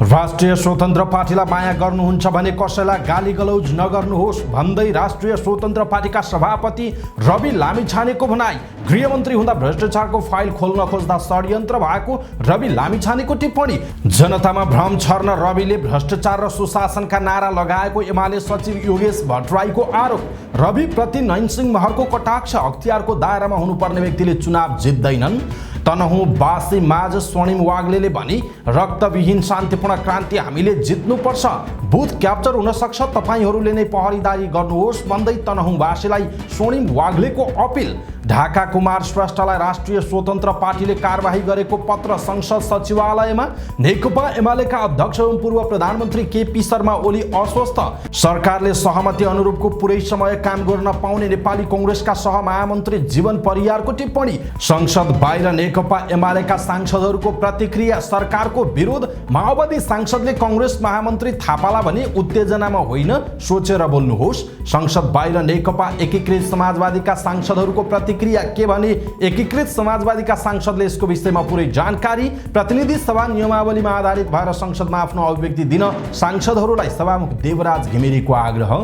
राष्ट्रिय स्वतन्त्र पार्टीलाई माया गर्नुहुन्छ भने कसैलाई गाली गलौज नगर्नुहोस् भन्दै राष्ट्रिय स्वतन्त्र पार्टीका सभापति रवि लामिछानेको भनाई। गृहमन्त्री हुँदा भ्रष्टाचारको फाइल खोल्न खोज्दा षड्यन्त्र भएको रवि लामिछानेको टिप्पणी। जनतामा भ्रम छर्न रविले भ्रष्टाचार र सुशासनका नारा लगाएको एमाले सचिव योगेश भट्टराईको आरोप। रवि प्रति नयनसिंह महरको कटाक्ष। अख्तियारको दायरामा हुनुपर्ने व्यक्तिले चुनाव जित्दैनन्। तनहुँ बासी माझ स्वर्णिम वाग्लेले भनी रक्तविहीन शान्तिपूर्ण क्रान्ति हामीले जित्नुपर्छ। बुथ क्याप्चर हुन सक्छ, तपाईहरूले नै पहरेदारी गर्नुहोस् भन्दै तनहुँवासीलाई स्वर्णिम वाग्लेको अपिल। ढाका कुमार श्रेष्ठलाई राष्ट्रिय स्वतन्त्र पार्टीले कारबाही गरेको पत्र संसद सचिवालयमा। नेकपा एमालेका अध्यक्ष एवं पूर्व प्रधानमन्त्री केपी शर्मा ओली अस्वस्थ। सरकारले सहमति अनुरूपको पुरै समय काम गर्न पाउने नेपाली कांग्रेसका सहमहामन्त्री जीवन परियारको टिप्पणी। संसद बाहिर नेकपा एमालेका सांसदहरूको प्रतिक्रिया। सरकारको विरोध। माओवादी सांसदले कांग्रेस महामन्त्री थापालाई भने उत्तेजनामा होइन, सोचेर बोल्नुहोस्। संसद बाहिर नेकपा एकीकृत समाजवादीका सांसदहरूको प्रतिक्रिया के भने एकीकृत समाजवादीका सांसदले यसको विषयमा पुरै जानकारी। प्रतिनिधि सभा नियमावलीमा आधारित भएर संसदमा आफ्नो अभिव्यक्ति दिन सांसदहरूलाई सभामुख देवराज घिमिरेको आग्रह।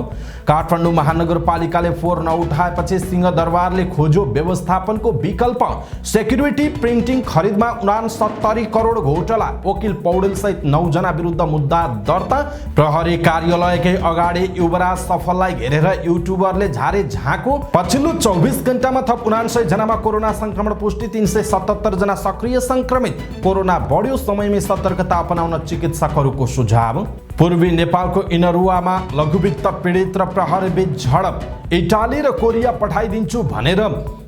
काठमाडौँ महानगरपालिकाले फोहोर नउठाएपछि सिंहदरबारले खोज्यो व्यवस्थापनको विकल्प। सेक्युरिटी प्रिन्टिङ खरिदमा 69 करोड घोटाला। वकिल पौडेल सहित 9 जना विरुद्ध मुद्दा दर्ता। प्रहरी कार्यालयकै अगाडि युवराज सफललाई घेरेर युट्युबरले झारे झाँको। पछिल्लो 24 घण्टामा थप 79 जनामा कोरोना संक्रमण पुष्टि। 377 जना सक्रिय संक्रमित। कोरोना बढ्यो, समयमै सतर्कता अपनाउन चिकित्सकहरूको सुझाव। पूर्वी नेपालको इनरुवामा लघुवित्त पीडित र प्रहरीबीच झडप। इटाली र कोरिया पठाइदिन्छु भनेर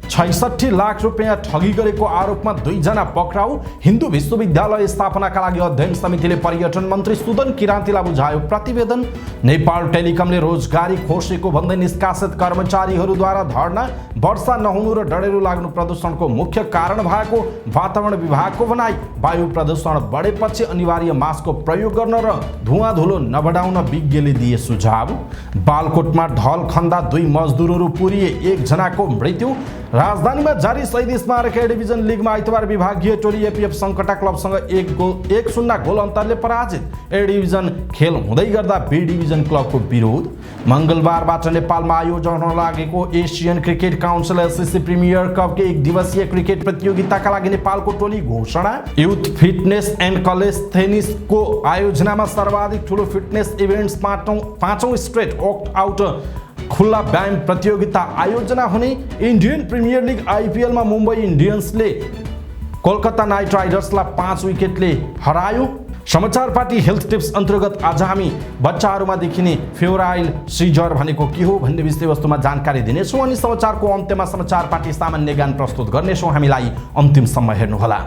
66 लाख रुपियाँ ठगी गरेको आरोपमा 2 जना पक्राउ। हिन्दू विश्वविद्यालय स्थापनाका लागि अध्ययन समितिले पर्यटन मन्त्री सुदन किराँतीलाई बुझायो प्रतिवेदन। नेपाल टेलिकमले रोजगारी खोसेको भन्दै निष्कासित कर्मचारीहरूद्वारा धरना। वर्षा नहुनु र डढेलो लाग्नु प्रदूषणको मुख्य कारण भएको वातावरण विभागको भनाई। वायु प्रदूषण बढेपछि अनिवार्य मास्कको प्रयोग गर्न र धुवाँ धुलो नबढाउन विज्ञले दिए सुझाव। बालकोटमा ढल खन्दा 2 मजदुरहरू पुरिए, 1 जनाको मृत्यु। राजधानीमा जारी शहीद स्मारक ए डिभिजन लिगमा आइतबार विभागीय टोली एपीएफ सङ्कटा क्लबसँग 1-0 गोल अन्तरले पराजित। ए डिभिजन खेल हुँदै गर्दा बी डिभिजन क्लबको विरोध। मङ्गलबारबाट नेपालमा आयोजन हुन लागेको Asian cricket council ACC premier कपको 1 दिवसीय क्रिकेट प्रतियोगिताका लागि नेपालको टोली घोषणा। युथ फिटनेस एन्ड कलेस्थेनिक्सको आयोजनामा सर्वाधिक ठुलो फिटनेस इभेन्ट्स 5औं स्ट्रेट वॉक आउट खुल्ला व्यायाम प्रतियोगिता आयोजना हुने। इन्डियन प्रिमियर लिग आइपिएलमा मुम्बई इन्डियन्सले कोलकाता नाइट राइडर्सलाई 5 विकेटले हरायो। समाचार पार्टी हेल्थ टिप्स अन्तर्गत आज हामी बच्चाहरूमा देखिने फेब्राइल सिजर भनेको के हो भन्ने विषयवस्तुमा जानकारी दिनेछौँ अनि समाचारको अन्त्यमा समाचार पार्टी सामान्य ज्ञान प्रस्तुत गर्नेछौँ। हामीलाई अन्तिमसम्म हेर्नुहोला।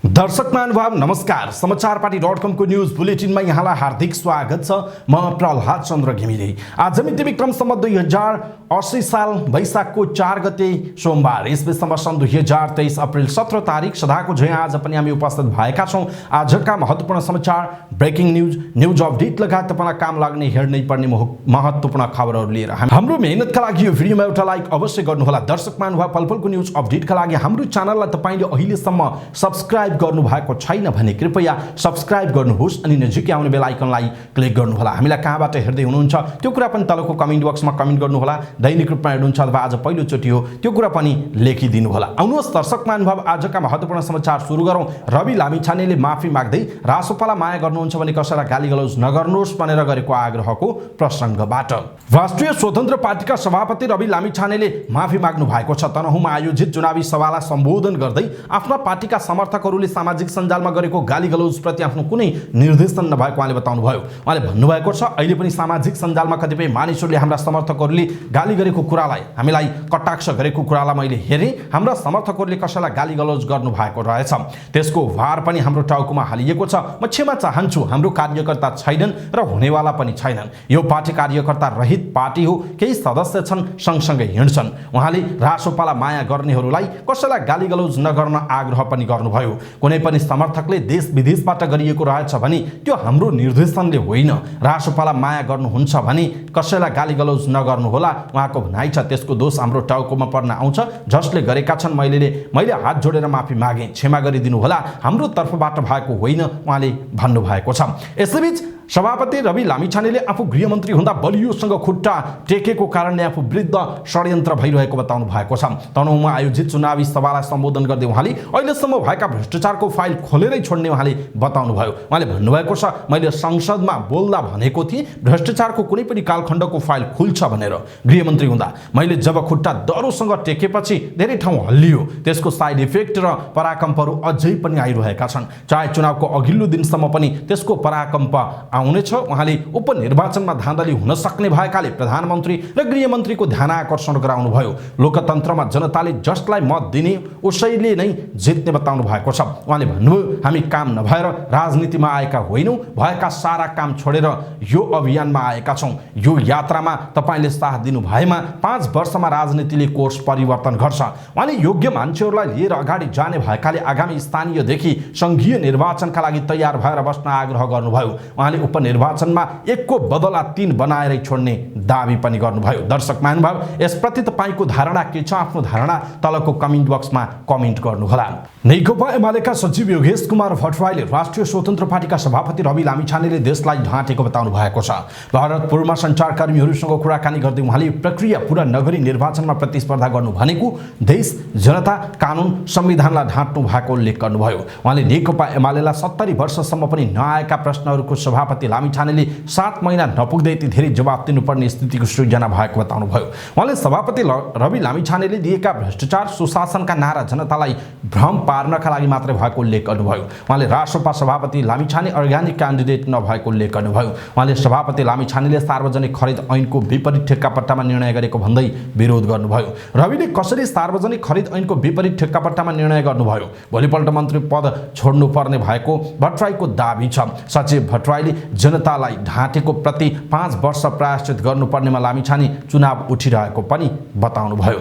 दर्शक महानुभाव नमस्कार। समाचार पार्टी .com को न्यूज बुलेटिनमा यहाँलाई हार्दिक स्वागत छ। म प्रहलाद चन्द्र घिमिरे। आज मिति विक्रम सम्वत 2080 साल वैशाखको 4 गते सोमबार, ईस्वीसम्म सन् 2023 अप्रिल 17 तारिक सदाको झैं आज पनि हामी उपस्थित भएका छौँ। आजका महत्त्वपूर्ण समाचार, ब्रेकिङ न्यूज अपडेट लगायत तपाईँलाई काम लाग्ने हेर्नै पर्ने महत्त्वपूर्ण खबरहरू लिएर हाम्रो मेहनतका लागि यो भिडियोमा एउटा लाइक अवश्य गर्नुहोला। दर्शक महानुभाव, पलपलको न्यूज अपडेटका लागि हाम्रो च्यानललाई तपाईँले अहिलेसम्म सब्स्क्राइब गर्नु भएको छैन भने कृपया सब्स्क्राइब गर्नुहोस् अनि नजिकै आउने बेल आइकनलाई क्लिक गर्नुहोला। हामीलाई कहाँबाट हेर्दै हुनुहुन्छ त्यो कुरा पनि तलको कमेन्ट बक्समा कमेन्ट गर्नुहोला। दैनिक रूपमा हेर्नुहुन्छ अथवा आज पहिलोचोटि हो त्यो कुरा पनि लेखिदिनु होला। आउनुहोस् दर्शक महानुभाव, आजका महत्त्वपूर्ण समाचार सुरु गरौँ। रवि लामिछानेले माफी माग्दै रासोपालाई माया गर्नुहुन्छ भने कसैलाई गाली गलौज नगर्नुहोस् भनेर गरेको आग्रहको प्रसङ्गबाट राष्ट्रिय स्वतन्त्र पार्टीका सभापति रवि लामिछानेले माफी माग्नु भएको छ। तनहुँमा आयोजित चुनावी सभालाई सम्बोधन गर्दै आफ्ना पार्टीका समर्थकहरूले सामाजिक सञ्जालमा गरेको गाली गलौज प्रति आफ्नो कुनै निर्देशन नभएको उहाँले बताउनुभयो। उहाँले भन्नुभएको छ, अहिले पनि सामाजिक सञ्जालमा कतिपय मानिसहरूले हाम्रा समर्थकहरूले गाली गरेको कुरालाई, हामीलाई कटाक्ष गरेको कुरालाई मैले हेरेँ। हाम्रा समर्थकहरूले कसैलाई गाली गलौज गर्नु भएको रहेछ, त्यसको भार पनि हाम्रो टाउकोमा हालिएको छ। म क्षमा चाहन्छु। हाम्रो कार्यकर्ता छैनन् र हुनेवाला पनि छैनन्। यो पार्टी कार्यकर्ता रहित पार्टी हो। केही सदस्य छन्, सँगसँगै हिँड्छन्। उहाँले रासोपालाई माया गर्नेहरूलाई कसैलाई गाली गलौज नगर्न आग्रह पनि गर्नुभयो। कुनै पनि समर्थकले देश विदेशबाट गरिएको रहेछ भने त्यो हाम्रो निर्देशनले होइन। रासोपालाई माया गर्नुहुन्छ भने कसैलाई गालीगलौज नगर्नुहोला, उहाँको भनाइ छ। त्यसको दोष हाम्रो टाउकोमा पर्न आउँछ। जसले गरेका छन् मैले हात जोडेर माफी मागे, क्षमा गरिदिनुहोला, हाम्रो तर्फबाट भएको होइन उहाँले भन्नुभएको छ। यसैबीच सभापति रवि लामिछानेले आफू गृहमन्त्री हुँदा बलियोसँग खुट्टा टेकेको कारणले आफू विरुद्ध षड्यन्त्र भइरहेको बताउनु भएको छ। तनहुँमा आयोजित चुनावी सभालाई सम्बोधन गर्दै उहाँले अहिलेसम्म भएका भ्रष्टाचारको फाइल खोलेरै छोड्ने उहाँले बताउनुभयो। उहाँले भन्नुभएको छ, मैले संसदमा बोल्दा भनेको थिएँ भ्रष्टाचारको कुनै पनि कालखण्डको फाइल खुल्छ भनेर। गृहमन्त्री हुँदा मैले जब खुट्टा दह्रोसँग टेकेपछि धेरै ठाउँ हल्लियो। त्यसको साइड इफेक्ट र पराकम्पहरू अझै पनि आइरहेका छन्। चाहे चुनावको अघिल्लो दिनसम्म पनि त्यसको पराकम्प आउनेछ। उहाँले उपनिर्वाचनमा धाँधली हुन सक्ने भएकाले प्रधानमन्त्री र गृहमन्त्रीको ध्यान आकर्षण गराउनुभयो। लोकतन्त्रमा जनताले जसलाई मत दिने उसैले नै जित्ने बताउनु भएको छ। उहाँले भन्नुभयो, हामी काम नभएर राजनीतिमा आएका होइनौँ, भएका सारा काम छोडेर यो अभियानमा आएका छौँ। यो यात्रामा तपाईँले साथ दिनु भएमा 5 वर्षमा राजनीतिले कोर्स परिवर्तन गर्छ। उहाँले योग्य मान्छेहरूलाई लिएर अगाडि जाने भएकाले आगामी स्थानीयदेखि सङ्घीय निर्वाचनका लागि तयार भएर बस्न आग्रह गर्नुभयो। उहाँले उपनिर्वाचनमा 1 को बदला 3 बनाएरै छोड्ने दाबी पनि गर्नुभयो। दर्शक महानुभाव, यसप्रति तपाईँको धारणा के छ? आफ्नो धारणा तलको कमेन्ट बक्समा कमेन्ट गर्नुहोला। नेकपा एमालेका सचिव योगेश कुमार भट्टराईले राष्ट्रिय स्वतन्त्र पार्टीका सभापति रवि लामिछानेले देशलाई ढाँटेको बताउनु भएको छ। भरतपुरमा सञ्चारकर्मीहरूसँग कुराकानी गर्दै उहाँले प्रक्रिया पूरा नगरी निर्वाचनमा प्रतिस्पर्धा गर्नु भनेको देश, जनता, कानुन, संविधानलाई ढाँट्नु भएको उल्लेख गर्नुभयो। उहाँले नेकपा एमालेलाई 70 वर्षसम्म पनि नआएका प्रश्नहरूको सभापति लामिछानेले 7 महिना नपुग्दै यति धेरै जवाब दिनुपर्ने स्थितिको सृजना भएको बताउनुभयो। उहाँले सभापति रवि लामिछानेले दिएका भ्रष्टाचार सुशासनका नारा जनतालाई भ्रम पार्नका लागि मात्रै भएको उल्लेख गर्नुभयो। उहाँले रासोपा सभापति लामिछाने अर्ग्यानिक क्यान्डिडेट नभएको उल्लेख गर्नुभयो। उहाँले सभापति लामिछानेले सार्वजनिक खरिद ऐनको विपरीत ठेक्कापट्टामा निर्णय गरेको भन्दै विरोध गर्नुभयो। रविले कसरी सार्वजनिक खरिद ऐनको विपरीत ठेक्कापट्टामा निर्णय गर्नुभयो? भोलिपल्ट मन्त्री पद छोड्नुपर्ने भएको भट्टराईको दाबी छ। सचिव भट्टराईले जनतालाई ढाँटेको प्रति 5 वर्ष प्रायश्चित गर्नुपर्नेमा लामिछाने चुनाव उठिरहेको पनि बताउनुभयो।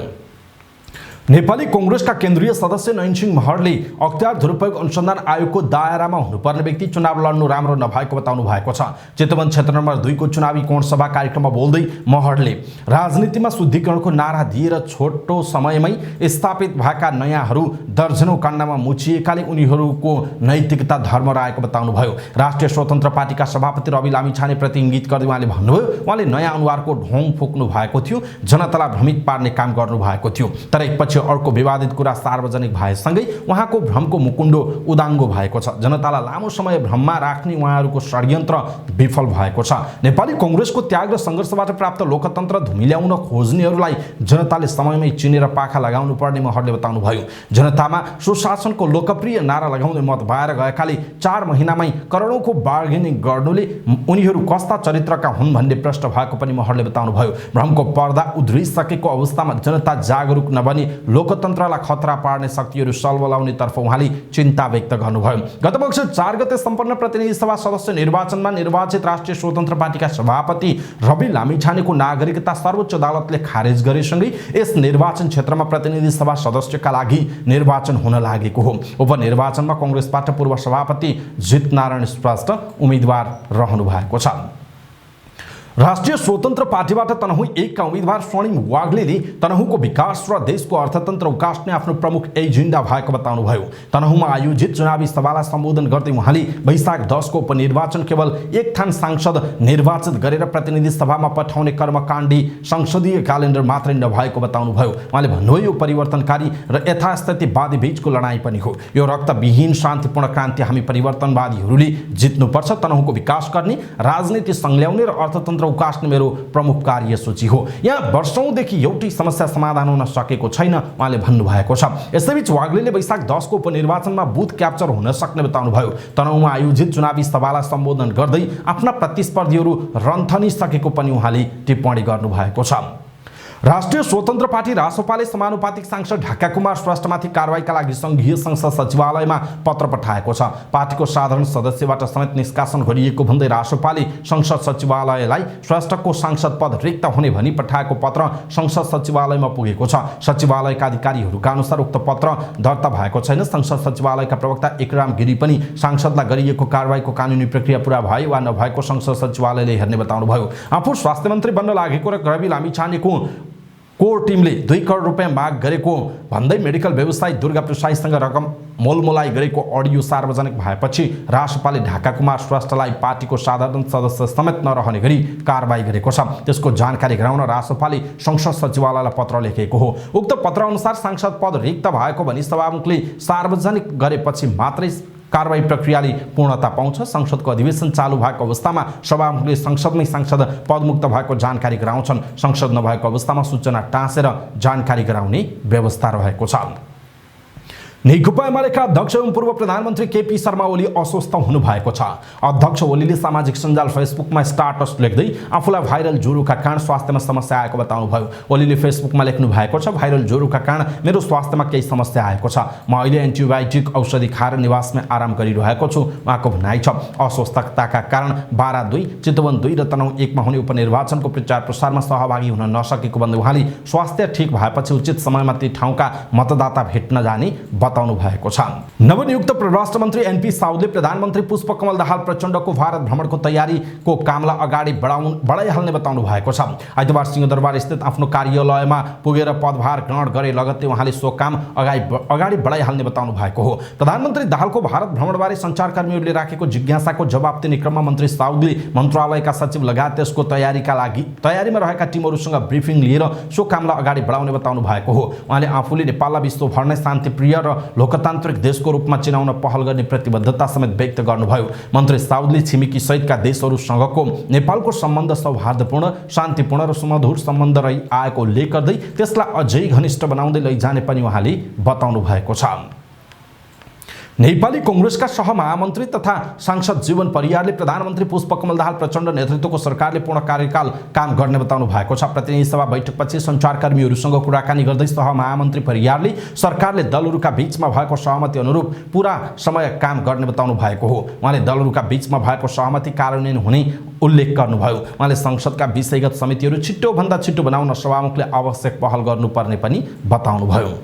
नेपाली कांग्रेसका केन्द्रीय सदस्य नयनसिंह महरले अख्तियार दुरुपयोग अनुसन्धान आयोगको दायरामा हुनुपर्ने व्यक्ति चुनाव लड्नु राम्रो नभएको बताउनु भएको छ। चितवन क्षेत्र नम्बर 2 को चुनावी कोण सभा कार्यक्रममा बोल्दै महरले राजनीतिमा शुद्धिकरणको नारा दिएर छोटो समयमै स्थापित भएका नयाँहरू दर्जनौं काण्डमा मुछिएकाले उनीहरूको नैतिकता धर्म रहेको बताउनुभयो। राष्ट्रिय स्वतन्त्र पार्टीका सभापति रवि लामिछानेप्रति इङ्गित गर्दै उहाँले भन्नुभयो, उहाँले नयाँ अनुहारको ढोङ फुक्नु भएको थियो, जनतालाई भ्रमित पार्ने काम गर्नु भएको थियो। तर एकपछि अर्को विवादित कुरा सार्वजनिक भएसँगै उहाँको भ्रमको मुकुण्डो उदाङ्गो भएको छ। जनतालाई लामो समय भ्रममा राख्ने उहाँहरूको षड्यन्त्र विफल भएको छ। नेपाली कांग्रेसको त्याग र सङ्घर्षबाट प्राप्त लोकतन्त्र धुमिल्याउन खोज्नेहरूलाई जनताले समयमै चिनेर पाखा लगाउनु पर्ने महरले बताउनुभयो। जनतामा सुशासनको लोकप्रिय नारा लगाउँदै मत बाएर गएकाले 4 महिनामै करोडौँको बार्गेनिङ गर्नुले उनीहरू कस्ता चरित्रका हुन् भन्ने प्रश्न भएको पनि महरले बताउनुभयो। भ्रमको पर्दा उध्रिसकेको अवस्थामा जनता जागरुक नबनी लोकतन्त्रलाई खतरा पार्ने शक्तिहरू सल्बलाउने तर्फ उहाँले चिन्ता व्यक्त गर्नुभयो। गत वर्ष 4 गते सम्पन्न प्रतिनिधि सभा सदस्य निर्वाचनमा निर्वाचित राष्ट्रिय स्वतन्त्र पार्टीका सभापति रवि लामिछानेको नागरिकता सर्वोच्च अदालतले खारेज गरेसँगै यस निर्वाचन क्षेत्रमा प्रतिनिधि सभा सदस्यका लागि निर्वाचन हुन लागेको हो। उपनिर्वाचनमा कांग्रेसबाट पूर्व सभापति जितनारायण श्रेष्ठ उम्मेदवार रहनु भएको छ। राष्ट्रिय स्वतन्त्र पार्टीबाट तनहुँ 1 का उम्मेदवार स्वर्णिम वाग्लेले तनहुँको विकास र देशको अर्थतन्त्र उकास्ने आफ्नो प्रमुख एजेन्डा भएको बताउनुभयो। तनहुँमा आयोजित चुनावी सभालाई सम्बोधन गर्दै उहाँले वैशाख 10 को उपनिर्वाचन केवल 1 ठान सांसद निर्वाचित गरेर प्रतिनिधि सभामा पठाउने कर्मकाण्डी संसदीय क्यालेन्डर मात्रै नभएको बताउनुभयो। उहाँले भन्नुभयो, यो परिवर्तनकारी र यथास्थितिवादी बीचको लडाईँ पनि हो। यो रक्तविहीन शान्तिपूर्ण क्रान्ति हामी परिवर्तनवादीहरूले जित्नुपर्छ। तनहुँको विकास गर्ने, राजनीति संल्याउने र अर्थतन्त्र उकास्ने मेरो प्रमुख कार्यसूची हो। यहाँ वर्षौंदेखि एउटै समस्या समाधान हुन सकेको छैन उहाँले भन्नुभएको छ। यसैबीच वाग्लेले वैशाख 10 को उपनिर्वाचनमा बुथ क्याप्चर हुन सक्ने बताउनुभयो। तनहुँमा आयोजित चुनावी सभालाई सम्बोधन गर्दै आफ्ना प्रतिस्पर्धीहरू रन्थनिसकेको पनि उहाँले टिप्पणी गर्नुभएको छ। राष्ट्रिय स्वतन्त्र पार्टी रासोपाले समानुपातिक सांसद ढाका कुमार श्रेष्ठमाथि कारबाहीका लागि संघीय संसद सचिवालयमा पत्र पठाएको छ। पार्टीको साधारण सदस्यबाट समेत निष्कासन गरिएको भन्दै रासोपाले संसद सचिवालयलाई श्रेष्ठको सांसद पद रिक्त हुने भनी पठाएको पत्र संसद सचिवालयमा पुगेको छ। सचिवालयका अधिकारीहरूका अनुसार उक्त पत्र दर्ता भएको छैन। संसद सचिवालयका प्रवक्ता इकराम गिरी पनि सांसदलाई गरिएको कारबाहीको कानुनी प्रक्रिया पूरा भयो वा नभएको संसद सचिवालयले हेर्ने बताउनुभयो। आफू स्वास्थ्य मन्त्री बन्न लागेको र रवि लामिछानेको कोर टिमले 2 करोड रुपियाँ माग गरेको भन्दै मेडिकल व्यवसायी दुर्गा प्रसाईसँग रकम मोलमोलाई गरेको अडियो सार्वजनिक भएपछि रासोपाले ढाका कुमार श्रेष्ठलाई पार्टीको साधारण सदस्य समेत नरहने गरी कारबाही गरेको छ। त्यसको जानकारी गराउन रासोपाले संसद सचिवालयलाई पत्र लेखेको हो। उक्त पत्र अनुसार सांसद पद रिक्त भएको भनी सभामुखले सार्वजनिक गरेपछि मात्रै कारबाही प्रक्रियाले पूर्णता पाउँछ। संसदको अधिवेशन चालू भएको अवस्थामा सभामुखले संसदमै सांसद पदमुक्त भएको जानकारी गराउँछन्। संसद नभएको अवस्थामा सूचना टाँसेर जानकारी गराउने व्यवस्था रहेको छ। नेकपा एमालेका अध्यक्ष एवं पूर्व प्रधानमन्त्री केपी शर्मा ओली अस्वस्थ हुनुभएको छ। अध्यक्ष ओलीले सामाजिक सञ्जाल फेसबुकमा स्टाटस लेख्दै आफूलाई भाइरल ज्वरोका कारण स्वास्थ्यमा समस्या आएको बताउनुभयो। ओलीले फेसबुकमा लेख्नु भएको छ, भाइरल ज्वरोका कारण मेरो स्वास्थ्यमा केही समस्या आएको छ। म अहिले एन्टिबायोटिक औषधि खाएर निवासमै आराम गरिरहेको छु। उहाँको भनाइ छ, अस्वस्थताका कारण बारा 2, चितवन 2 र तनहुँ 1 मा हुने उपनिर्वाचनको प्रचार प्रसारमा सहभागी हुन नसकेको भन्दै उहाँले स्वास्थ्य ठिक भएपछि उचित समयमा ती ठाउँका मतदाता भेट्न जाने बताउनु भएको छ। नवनियुक्त परराष्ट्र मन्त्री एनपी साउदले प्रधानमन्त्री पुष्पकमल दाहाल प्रचण्डको भारत भ्रमणको तयारीको कामलाई अगाडि बढाइहाल्ने बताउनु भएको छ। आइतबार सिंहदरबार स्थित आफ्नो कार्यालयमा पुगेर पदभार ग्रहण गरे लगत्तै उहाँले सो काम अगाडि बढाइहाल्ने बताउनु भएको हो। प्रधानमन्त्री दाहालको भारत भ्रमणबारे सञ्चारकर्मीहरूले राखेको जिज्ञासाको जवाब दिने क्रममा मन्त्री साउदले मन्त्रालयका सचिव लगायत त्यसको तयारीमा रहेका टिमहरूसँग ब्रिफिङ लिएर सो कामलाई अगाडि बढाउने बताउनु भएको हो। उहाँले आफूले नेपाललाई विश्वभर नै शान्तिप्रिय र लोकतान्त्रिक देशको रूपमा चिनाउन पहल गर्ने प्रतिबद्धता समेत व्यक्त गर्नुभयो। मन्त्री साउदले छिमेकी सहितका देशहरूसँगको नेपालको सम्बन्ध सौहार्दपूर्ण, शान्तिपूर्ण र सुमधुर सम्बन्ध रही आएको उल्लेख गर्दै त्यसलाई अझै घनिष्ठ बनाउँदै लैजाने पनि उहाँले बताउनु भएको छ। नेपाली कांग्रेसका सहमहामन्त्री तथा सांसद जीवन परियारले प्रधानमन्त्री पुष्पकमल दाहाल प्रचण्ड नेतृत्वको सरकारले पूर्ण कार्यकाल काम गर्ने बताउनु भएको छ। प्रतिनिधि सभा बैठकपछि सञ्चारकर्मीहरूसँग कुराकानी गर्दै सहमहामन्त्री परियारले सरकारले दलहरूका बीचमा भएको सहमति अनुरूप पूरा समय काम गर्ने बताउनु भएको हो। उहाँले दलहरूका बीचमा भएको सहमति कार्यान्वयन हुने उल्लेख गर्नुभयो। उहाँले संसदका विषयगत समितिहरू छिटोभन्दा छिटो बनाउन सभामुखले आवश्यक पहल गर्नुपर्ने पनि बताउनुभयो।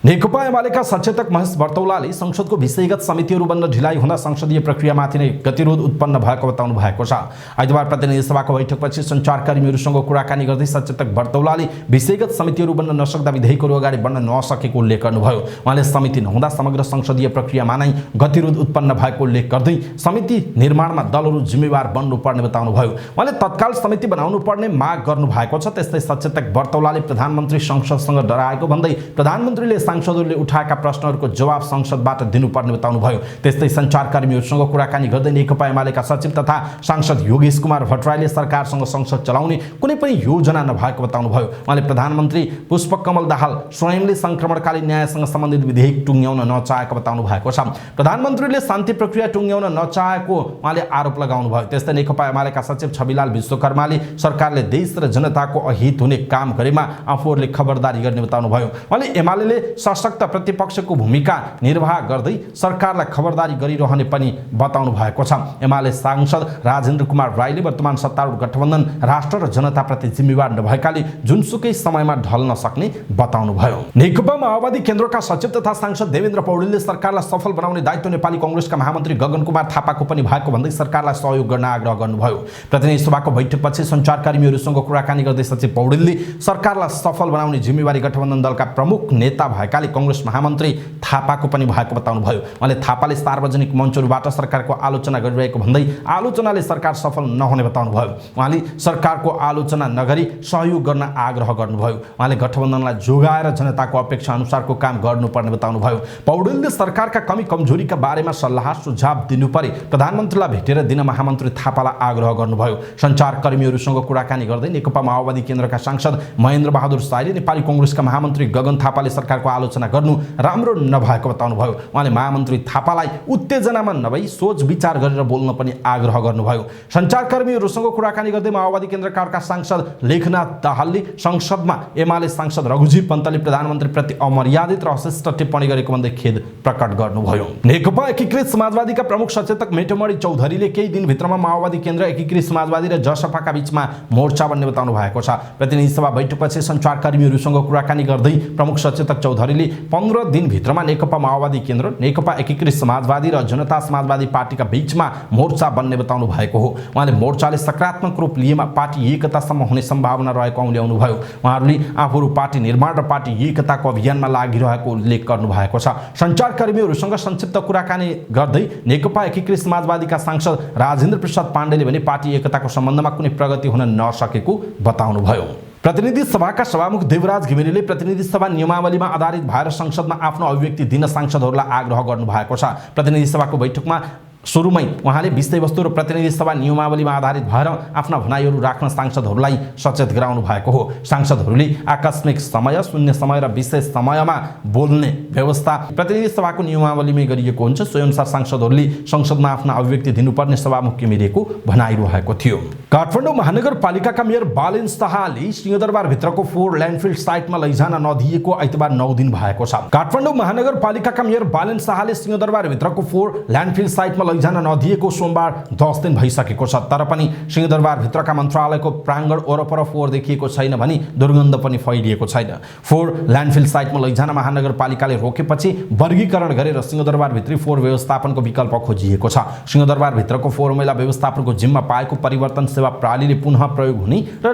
नेकपा एमालेका सचेतक महेश बर्तौलाले संसदको विषयगत समितिहरू बन्न ढिलाइ हुँदा संसदीय प्रक्रियामाथि नै गतिरोध उत्पन्न भएको बताउनु भएको छ। आइतबार प्रतिनिधि सभाको बैठकपछि सञ्चारकर्मीहरूसँग कुराकानी गर्दै सचेतक बर्तौलाले विषयगत समितिहरू बन्न नसक्दा विधेयकहरू अगाडि बढ्न नसकेको उल्लेख गर्नुभयो। उहाँले समिति नहुँदा समग्र संसदीय प्रक्रियामा नै गतिरोध उत्पन्न भएको उल्लेख गर्दै समिति निर्माणमा दलहरू जिम्मेवार बन्नुपर्ने बताउनुभयो। उहाँले तत्काल समिति बनाउनु पर्ने माग गर्नु भएको छ। त्यस्तै सचेतक बर्तौलाले प्रधानमन्त्री संसदसँग डराएको भन्दै प्रधानमन्त्रीले सांसदहरूले उठाएका प्रश्नहरूको जवाब संसदबाट दिनुपर्ने बताउनुभयो। त्यस्तै सञ्चारकर्मीहरूसँग कुराकानी गर्दै नेकपा एमालेका सचिव तथा सांसद योगेश कुमार भट्टराईले सरकारसँग संसद चलाउने कुनै पनि योजना नभएको बताउनुभयो। उहाँले प्रधानमन्त्री पुष्पकमल दाहाल स्वयंले संक्रमणकालीन न्यायसँग सम्बन्धित विधेयक टुङ्ग्याउन नचाहेको बताउनु भएको छ। प्रधानमन्त्रीले शान्ति प्रक्रिया टुङ्ग्याउन नचाहेको उहाँले आरोप लगाउनु भयो। त्यस्तै नेकपा एमालेका सचिव छविलाल विश्वकर्माले सरकारले देश र जनताको अहित हुने काम गरेमा आफूहरूले खबरदारी गर्ने बताउनु भयो। उहाँले एमालेले सशक्त प्रतिपक्षको भूमिका निर्वाह गर्दै सरकारलाई खबरदारी गरिरहने पनि बताउनु भएको छ। एमाले सांसद राजेन्द्र कुमार राईले वर्तमान सत्तारूढ गठबन्धन राष्ट्र र जनताप्रति जिम्मेवार नभएकाले जुनसुकै समयमा ढल्न सक्ने बताउनुभयो। नेकपा माओवादी केन्द्रका सचिव तथा सांसद देवेन्द्र पौडेलले सरकारलाई सफल बनाउने दायित्व नेपाली कांग्रेसका महामन्त्री गगन कुमार थापाको पनि भएको भन्दै सरकारलाई सहयोग गर्न आग्रह गर्नुभयो। प्रतिनिधि सभाको बैठकपछि सञ्चारकर्मीहरूसँग कुराकानी गर्दै सचिव पौडेलले सरकारलाई सफल बनाउने जिम्मेवारी गठबन्धन दलका प्रमुख नेता भएकाले कांग्रेस महामन्त्री थापाको पनि भएको बताउनुभयो। उहाँले थापाले सार्वजनिक मञ्चहरूबाट सरकारको आलोचना गरिरहेको भन्दै आलोचनाले सरकार सफल नहुने बताउनुभयो। उहाँले सरकारको आलोचना नगरी सहयोग गर्न आग्रह गर्नुभयो। उहाँले गठबन्धनलाई जोगाएर जनताको अपेक्षा अनुसारको काम गर्नुपर्ने बताउनुभयो। पौडेलले सरकारका कमी कमजोरीका बारेमा सल्लाह सुझाव दिनुपर्ने प्रधानमन्त्रीलाई भेटेर दिन महामन्त्री थापालाई आग्रह गर्नुभयो। सञ्चारकर्मीहरूसँग कुराकानी गर्दै नेकपा माओवादी केन्द्रका सांसद महेन्द्र बहादुर साईले नेपाली कांग्रेसका महामन्त्री गगन थापाले सरकारको आलोचना गर्नु राम्रो नभएको बताउनुभयो। उहाँले महामन्त्री थापालाई उत्तेजनामा नभई सोच विचार गरेर बोल्न पनि आग्रह गर्नुभयो। सञ्चारकर्मीहरूसँग कुराकानी गर्दै माओवादी केन्द्रका सांसद लेखनाथ दाहालले संसदमा एमाले सांसद रघुजी पन्तले प्रधानमन्त्रीप्रति अमर्यादित र अशिष्ट टिप्पणी गरेको भन्दै खेद प्रकट गर्नुभयो। नेकपा एकीकृत समाजवादीका प्रमुख सचेतक मेटमणि चौधरीले केही दिनभित्रमा माओवादी केन्द्र, एकीकृत समाजवादी र जसपाका बीचमा मोर्चा बन्ने बताउनु भएको छ। प्रतिनिधि सभा बैठकपछि सञ्चारकर्मीहरूसँग कुराकानी गर्दै प्रमुख सचेतक चौधरीले 15 दिनभित्रमा नेकपा माओवादी केन्द्र, नेकपा एकीकृत समाजवादी र जनता समाजवादी पार्टीका बीचमा मोर्चा बन्ने बताउनु भएको हो। उहाँले मोर्चाले सकारात्मक रूप लिएमा पार्टी एकतासम्म हुने सम्भावना रहेको औल्याउनुभयो। उहाँहरूले आफूहरू पार्टी निर्माण र पार्टी एकताको अभियानमा लागिरहेको उल्लेख गर्नुभएको छ। सञ्चारकर्मीहरूसँग संक्षिप्त कुराकानी गर्दै नेकपा एकीकृत समाजवादीका सांसद राजेन्द्र प्रसाद पाण्डेले भने पार्टी एकताको सम्बन्धमा कुनै प्रगति हुन नसकेको बताउनुभयो। प्रतिनिधि सभाका सभामुख देवराज घिमिरेले प्रतिनिधि सभा नियमावलीमा आधारित भएर संसदमा आफ्नो अभिव्यक्ति दिन सांसदहरूलाई आग्रह गर्नुभएको छ। प्रतिनिधि सभाको बैठकमा सुरुमै उहाँले विषयवस्तु र प्रतिनिधि सभा नियमावलीमा आधारित भएर आफ्ना भनाइहरू राख्न सांसदहरूलाई सचेत गराउनु भएको हो। सांसदहरूले आकस्मिक समय, शून्य समय र विशेष समयमा बोल्ने व्यवस्था प्रतिनिधि सभाको नियमावलीमै गरिएको हुन्छ। सोही अनुसार सांसदहरूले संसदमा आफ्ना अभिव्यक्ति दिनुपर्ने सभामुख घिमिरेको भनाइरहेको थियो। काठमाडौँ महानगरपालिकाका मेयर बालेन शाहले सिंहदरबारभित्रको 4 ल्यान्डफिल साइटमा लैजान नदिएको आइतबार 9 दिन भएको छ। काठमाडौँ महानगरपालिकाका मेयर बालेन शाहले सिंहदरबारभित्रको 4 ल्यान्डफिल साइटमा लैजान नदिएको सोमबार 10 दिन भइसकेको छ। तर पनि सिंहदरबारभित्रका मन्त्रालयको प्राङ्गण वरपर फोहोर देखिएको छैन भनी दुर्गन्ध पनि फैलिएको छैन। 4 ल्यान्डफिल साइटमा लैजान महानगरपालिकाले रोकेपछि वर्गीकरण गरेर सिंहदरबारभित्री फोहोर व्यवस्थापनको विकल्प खोजिएको छ। सिंहदरबारभित्रको फोहोर मैला व्यवस्थापनको जिम्मा पाएको परिवर्तन सेवा प्रणालीले पुनः प्रयोग हुने र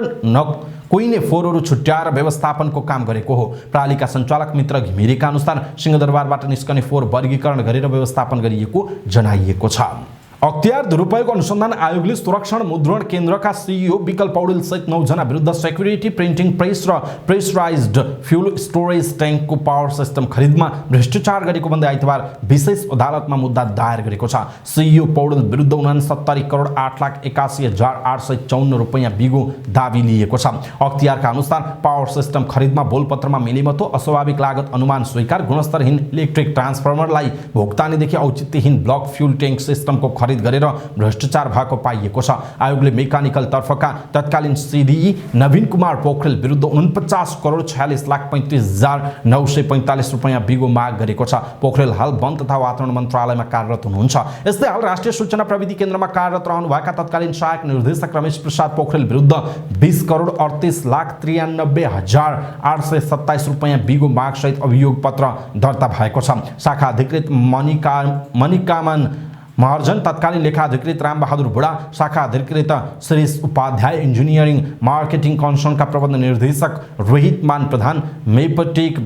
कोहीले फोहोरहरू छुट्याएर व्यवस्थापनको काम गरेको हो। प्रणालीका सञ्चालक मित्र घिमिरेका अनुसार सिंहदरबारबाट निस्कने फोहोर वर्गीकरण गरेर व्यवस्थापन गरिएको जनाइएको छ। अख्तियार दुरुपयोग अनुसन्धान आयोगले सुरक्षण मुद्रण केन्द्रका सीईओ विकल पौडेल सहित 9 जना विरुद्ध सेक्युरिटी प्रिन्टिङ प्रेस र pressurised fuel storage ट्याङ्कको power system खरिदमा भ्रष्टाचार गरेको भन्दै आइतबार विशेष अदालतमा मुद्दा दायर गरेको छ। सीईओ पौडेल विरुद्ध 69 करोड 8,81,854 रुपैयाँ बिगो दाबी लिएको छ। अख्तियारका अनुसार पावर सिस्टम खरिदमा बोलपत्रमा मिलेमतो, अस्वाभाविक लागत अनुमान स्वीकार, गुणस्तरहीन इलेक्ट्रिक ट्रान्सफर्मरलाई भुक्तानीदेखि औचित्यहीन ब्लक फ्युल ट्याङ्क सिस्टमको खरिद गरेर भ्रष्टाचार भएको पाइएको छ। आयोगले मेकानिकल तर्फका तत्कालीन सीडीई नवीन कुमार पोखरेल विरुद्ध 49 करोड 46,35,945 रुपैयाँ बिगो माग गरेको छ। पोखरेल हाल वन तथा वातावरण मन्त्रालयमा कार्यरत हुनुहुन्छ। यस्तै हाल राष्ट्रिय सूचना प्रविधि केन्द्रमा कार्यरत रहनुभएका तत्कालीन सहायक निर्देशक रमेश प्रसाद पोखरेल विरुद्ध 20 करोड 38,93,827 रुपैयाँ बिगो माग सहित अभियोग पत्र दर्ता भएको छ। शाखा अधिकृत मणिकामन महर्जन, तत्कालीन लेखा अधिकृत रामबहादुर बुढा, शाखा अधिकृत श्रीष उपाध्याय, इन्जिनियरिङ मार्केटिङ कन्सर्नका प्रबन्ध निर्देशक रोहित मान प्रधान, मेपटेक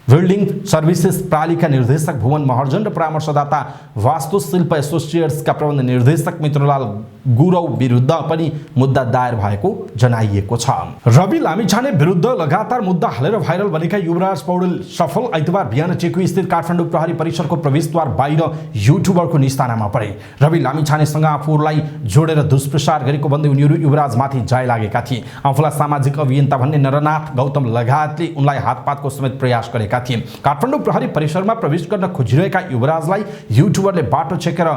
बिल्डिङ सर्भिसेस प्रणालीका निर्देशक भुवन महर्जन र परामर्शदाता वास्तुशिल्प एसोसिएट्सका प्रबन्ध निर्देशक मित्रलाल गुरौ विरुद्ध पनि मुद्दा दायर भएको जनाइएको छ। रवि लामिछाने विरुद्ध लगातार मुद्दा हालेर भाइरल बनेका युवराज पौडेल सफल आइतबार बिहान चेकु स्थित काठमाडौँ प्रहरी परिसरको प्रवेशद्वार बाहिर युट्युबरको निशानामा परे। रवि लामिछानेसँग आफूहरूलाई जोडेर दुष्प्रचार गरेको भन्दै उनीहरू युवराजमाथि जाय लागेका थिए। आफूलाई सामाजिक अभियन्ता भन्ने नरनाथ गौतम लगायतले उनलाई हातपातको समेत प्रयास गरेका थिए। काठमाडौँ प्रहरी परिसरमा प्रवेश गर्न खोजिरहेका युवराजलाई युट्युबरले बाटो छेकेर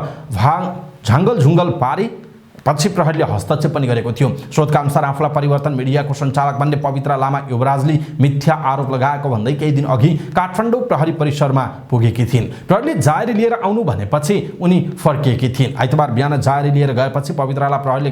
झाङ्गल झुङ्गल पारे पछि प्रहरीले हस्तक्षेप पनि गरेको थियो। स्रोतका अनुसार आफूलाई परिवर्तन मिडियाको सञ्चालक बन्ने पवित्र लामा युवराजले मिथ्या आरोप लगाएको भन्दै केही दिन अघि काठमाडौँ प्रहरी परिसरमा पुगेकी थिइन्। प्रहरीले जाहेरी लिएर आउनु भनेपछि उनी फर्किएकी थिइन्। आइतबार बिहान जाहेरी लिएर गएपछि पवित्रलाई प्रहरीले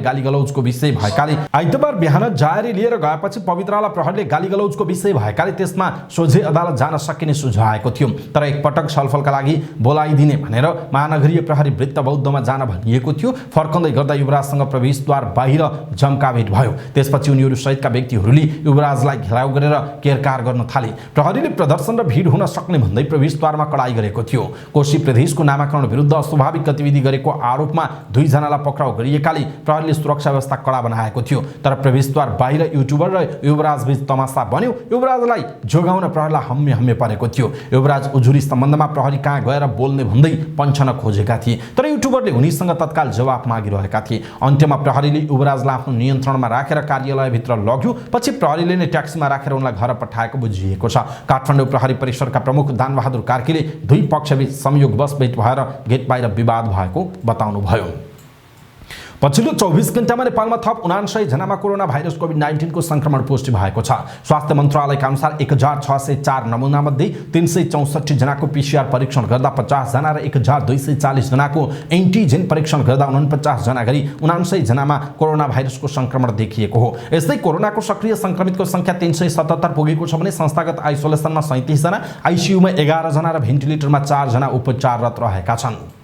गालीगलौजको विषय भएकाले त्यसमा सोझै अदालत जान सकिने सुझाएको थियो। तर एकपटक छलफलका लागि बोलाइदिने भनेर महानगरीय प्रहरी वृत्त बौद्धमा जान भनिएको थियो। फर्कँदै गर्दा युवराजसँग प्रवेशद्वार बाहिर जम्काभेट भयो। त्यसपछि उनीहरू सहितका व्यक्तिहरूले युवराजलाई घेराउ गरेर केरकार गर्न थाले। प्रहरीले प्रदर्शन र भिड हुन सक्ने भन्दै प्रवेशद्वारमा कडाई गरेको थियो। कोशी प्रदेशको नामाकरण विरुद्ध अस्वाभाविक गतिविधि गरेको आरोपमा 2 जनालाई पक्राउ गरिएकाले प्रहरीले सुरक्षा व्यवस्था कडा बनाएको थियो। तर प्रवेशद्वार बाहिर युट्युबर र युवराज बीच तमासा बन्यो। युवराजलाई जोगाउन प्रहरीलाई हम्मे परेको थियो। युवराज उजुरी सम्बन्धमा प्रहरी कहाँ गएर बोल्ने भन्दै पन्छन खोजेका थिए। तर युट्युबरले उनीसँग तत्काल जवाफ मागिरहेका थिए। अन्त्यमा प्रहरीले युवराजलाई आफ्नो नियन्त्रणमा राखेर कार्यालयभित्र लग्यो। पछि प्रहरीले नै ट्याक्सीमा राखेर उनलाई घर पठाएको बुझिएको छ। काठमाडौँ प्रहरी परिसरका प्रमुख दानबहादुर कार्कीले दुई पक्षबीच संयोगवश भेट भएर गेट बाहिर विवाद भएको बताउनुभयो। पछिल्लो 24 घण्टामा नेपालमा थप 99 जनामा कोरोना भाइरस कोभिड-19 को संक्रमण पुष्टि भएको छ। स्वास्थ्य मन्त्रालयका अनुसार 1604 नमुनामध्ये 364 जनाको पीसीआर परीक्षण गर्दा 50 जना र 1240 जनाको एन्टिजेन परीक्षण गर्दा 49 जना गरी 99 जनामा कोरोना भाइरसको संक्रमण देखिएको हो। यस्तै कोरोनाको सक्रिय संक्रमितको संख्या 377 पुगेको छ भने संस्थागत आइसोलेसनमा 37 जना, आइसियुमा 11 जना र भेन्टिलेटरमा 4 जना उपचाररत रहेका छन्।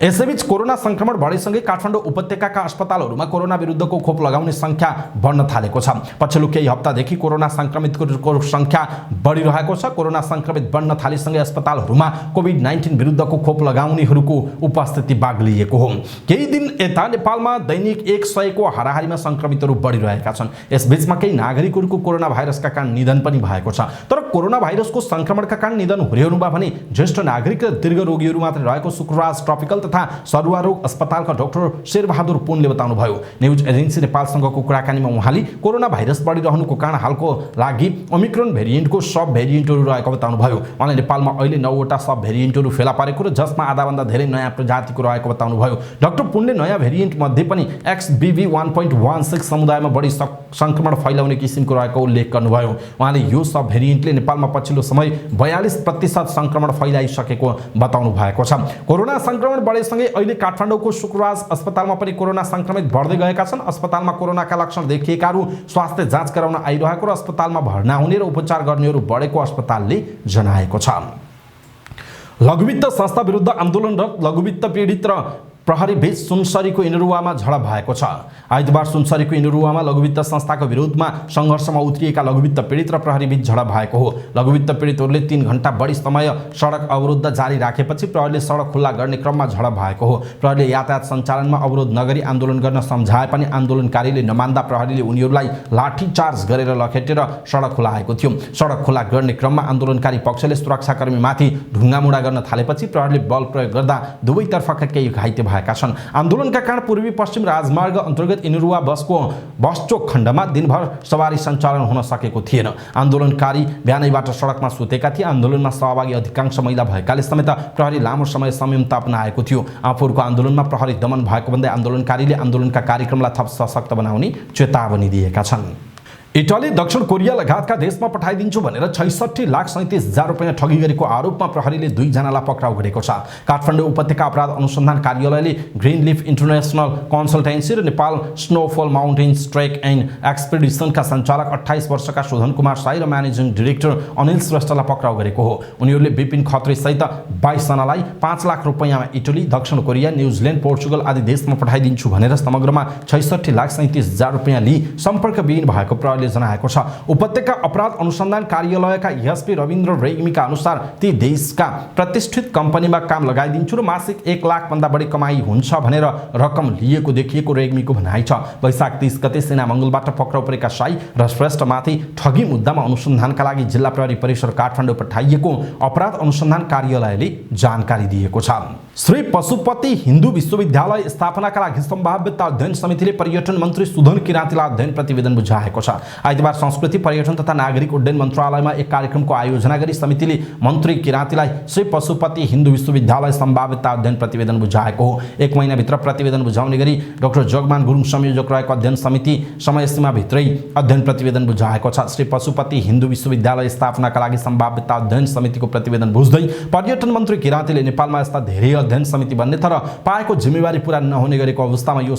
यसैबीच कोरोना संक्रमण बढेसँगै काठमाडौँ उपत्यकाका अस्पतालहरूमा कोरोना विरुद्धको खोप लगाउने संख्या बढ्न थालेको छ। पछिल्लो केही हप्तादेखि कोरोना संक्रमितको संख्या बढिरहेको छ। कोरोना संक्रमित बढ्न थालेसँगै अस्पतालहरूमा कोभिड-19 विरुद्धको खोप लगाउनेहरूको उपस्थिति बाग्लिएको हो। केही दिन यता नेपालमा दैनिक 100 को हाराहारीमा संक्रमितहरू बढिरहेका छन्। यसबीचमा केही नागरिकहरूको कोरोना भाइरसका कारण निधन पनि भएको छ। तर कोरोना भाइरसको संक्रमणका कारण निधन हुनेहरूमा भने ज्येष्ठ नागरिक र दीर्घ रोगीहरू मात्र रहेको सुकुराज ट्रपिकल तथा सरुवा रोग अस्पतालका डाक्टर शेरबहादुर पुनले बताउनुभयो। न्युज एजेन्सी नेपालसँगको कुराकानीमा उहाँले कोरोना भाइरस बढिरहनुको कारण हालको लागि ओमिक्रोन भेरिएन्टको सब भेरिएन्टहरू रहेको बताउनुभयो। उहाँले नेपालमा अहिले 9 वटा सब भेरिएन्टहरू फेला परेको र जसमा आधाभन्दा धेरै नयाँ प्रजातिको रहेको बताउनुभयो। डाक्टर पुनले नयाँ भेरिएन्ट मध्ये पनि XBB 1.16 समुदायमा बढी संक्रमण फैलाउने किसिमको रहेको उल्लेख गर्नुभयो। उहाँले यो सब भेरिएन्टले नेपालमा पछिल्लो समय 42% संक्रमण फैलाइसकेको बताउनु भएको छ। कोरोना संक्रमण बढेसँगै अहिले काठमाडौँको शुक्रराज अस्पतालमा पनि कोरोना संक्रमित बढ्दै गएका छन्। अस्पतालमा कोरोनाका लक्षण देखिएकाहरू स्वास्थ्य जाँच गराउन आइरहेको र अस्पतालमा भर्ना हुने र उपचार गर्नेहरू बढेको अस्पतालले जनाएको छ। लघुवित्त संस्था विरुद्ध आन्दोलनरत लघुवित्त पीडित र प्रहरी बीच सुनसरीको इनरुवामा झडप भएको छ। आइतबार सुनसरीको इनरुवामा लघुवित्त संस्थाको विरोधमा सङ्घर्षमा उत्रिएका लघुवित्त पीडित र प्रहरी बीच झडप भएको हो। लघुवित्त पीडितहरूले 3 घण्टा बढी समय सडक अवरोध जारी राखेपछि प्रहरीले सडक खुल्ला गर्ने क्रममा झडप भएको हो। प्रहरीले यातायात सञ्चालनमा अवरोध नगरी आन्दोलन गर्न सम्झाए पनि आन्दोलनकारीले नमान्दा प्रहरीले उनीहरूलाई लाठीचार्ज गरेर लखेटेर सडक खुलाएको थियो। सडक खुल्ला गर्ने क्रममा आन्दोलनकारी पक्षले सुरक्षाकर्मीमाथि ढुङ्गामुढा गर्न थालेपछि प्रहरीले बल प्रयोग गर्दा दुवैतर्फका केही घाइते भएका छन्। आन्दोलनका कारण पूर्वी पश्चिम राजमार्ग अन्तर्गत इनरुवा बसचोक खण्डमा दिनभर सवारी सञ्चालन हुन सकेको थिएन। आन्दोलनकारी बिहानैबाट सडकमा सुतेका थिए। आन्दोलनमा सहभागी अधिकांश महिला भएकाले समेत प्रहरी लामो समय संयमता अपनाएको थियो। आफूहरूको आन्दोलनमा प्रहरी दमन भएको भन्दै आन्दोलनकारीले आन्दोलनका कार्यक्रमलाई थप सशक्त बनाउने चेतावनी दिएका छन्। इटली दक्षिण कोरिया लगायतका देशमा पठाइदिन्छु भनेर 66,37,000 रुपैयाँ ठगी गरेको आरोपमा प्रहरीले 2 जनालाई पक्राउ गरेको छ। काठमाडौँ उपत्यका अपराध अनुसन्धान कार्यालयले ग्रीन लिफ इन्टरनेसनल कन्सल्टेन्सी र Nepal snowfall mountains trek and एक्सपिडिसनका सञ्चालक 28 वर्षका शोधन कुमार साई र म्यानेजिङ डाइरेक्टर अनिल श्रेष्ठलाई पक्राउ गरेको हो। उनीहरूले विपिन खत्री सहित 22 जनालाई 5 लाख रुपैयाँमा इटली, दक्षिण कोरिया, न्युजिल्यान्ड, पोर्चुगल आदि देशमा पठाइदिन्छु भनेर समग्रमा 66,37,000 रुपैयाँ लिई सम्पर्कविहीन भएको प्रहरीले जनाएको छ। उपत्यका अपराध अनुसन्धान कार्यालयका एसपी रविन्द्र रेग्मीका अनुसार ती देशका प्रतिष्ठित कम्पनीमा काम लगाइदिन्छु र मासिक 1 लाख भन्दा बढी कमाई हुन्छ भनेर रकम लिएको देखिएको रेग्मीको भनाइ छ। वैशाख 30 गते सेना मङ्गलबाट पक्राउ परेका साई र श्रेष्ठमाथि ठगी मुद्दामा अनुसन्धानका लागि जिल्ला प्रहरी परिसर काठमाडौँ पठाइएको अपराध अनुसन्धान कार्यालयले जानकारी दिएको छ। श्री पशुपति हिन्दू विश्वविद्यालय स्थापनाका लागि सम्भाव्यता अध्ययन समितिले पर्यटन मन्त्री सुधन किराँतीलाई अध्ययन प्रतिवेदन बुझाएको छ। आइतबार संस्कृति, पर्यटन तथा नागरिक उड्डयन मन्त्रालयमा एक कार्यक्रमको आयोजना गरी समितिले मन्त्री किराँतीलाई श्री पशुपति हिन्दू विश्वविद्यालय सम्भाव्यता अध्ययन प्रतिवेदन बुझाएको हो। 1 महिनाभित्र प्रतिवेदन बुझाउने गरी डाक्टर जगमान गुरुङ संयोजक रहेको अध्ययन समिति समय सीमाभित्रै अध्ययन प्रतिवेदन बुझाएको छ। श्री पशुपति हिन्दू विश्वविद्यालय स्थापनाका लागि सम्भाव्यता अध्ययन समितिको प्रतिवेदन बुझ्दै पर्यटन मन्त्री किराँतीले नेपालमा यस्ता धेरै अध्ययन समिति बन्ने तर पाएको जिम्मेवारी पूरा नहुने गरेको अवस्थामा यो